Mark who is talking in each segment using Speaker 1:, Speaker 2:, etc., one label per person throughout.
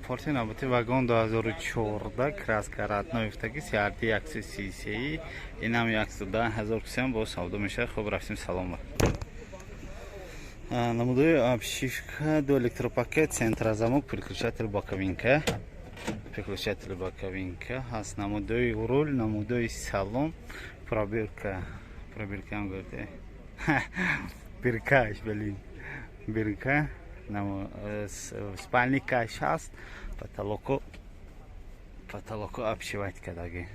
Speaker 1: порти навбати вагон 2014 краска радноифтаги сиарди 133 инам 110,000 кусиам бо савдо мешавад. Хуб рафтем салом. Намудои обшивка до электропакет, центрозамок, переключатель боковинка. Переключатель боковинка ҳаст. Намудои руль, намудои салон, пробирка. Пробиркаам гуфте. Биркаш, блин. Бирка. Спальник каш ҳаст. Потолоку обшивать кардаги.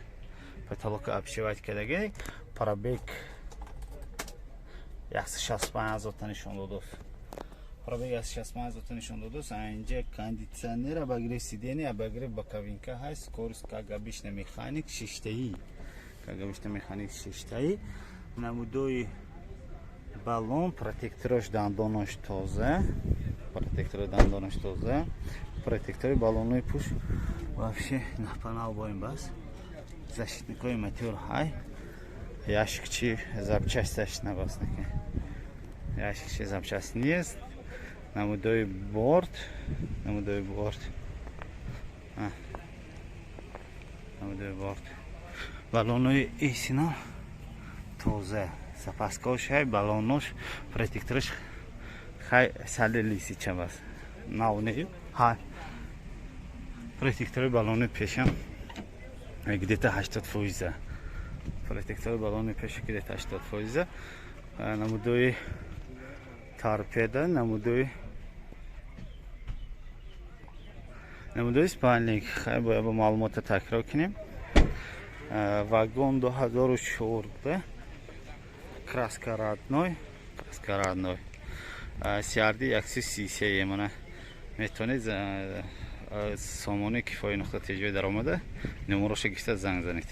Speaker 1: Потолоку обшивать кардаги. Пробег 165,000 та нишон додааст. Пробег 165,000 нишон додааст. Инҷа кондитсионер, обогрев сидений, обогрев боковинка ҳаст. Скорость как обычно механик шештаи. Намудои баллон, протектораш дандонош тоза. Протектори баллонной пуш. Вообще напанал боим бас. Защитниковый мотор хай. Ящикчи запчастяш набасники. Ящикчи запчасть нест. Намудои борт. Намудои борт. Баллонной исина тоза. Запаскош хай, баллонош, протектораш хай сали лисича бас. Науне хай. Протектори баллоны пешам где-то 80%. Протектори баллоны пешам где-то 80%. Намудои торпеда, намудои спальник. Хай бояд бо маълумота такрар кунем. Вагон 2014. Краска родной. CRD 133 мана метавонед сомони кифои нуқтати ҷои даромада номероша гирифта занг занед.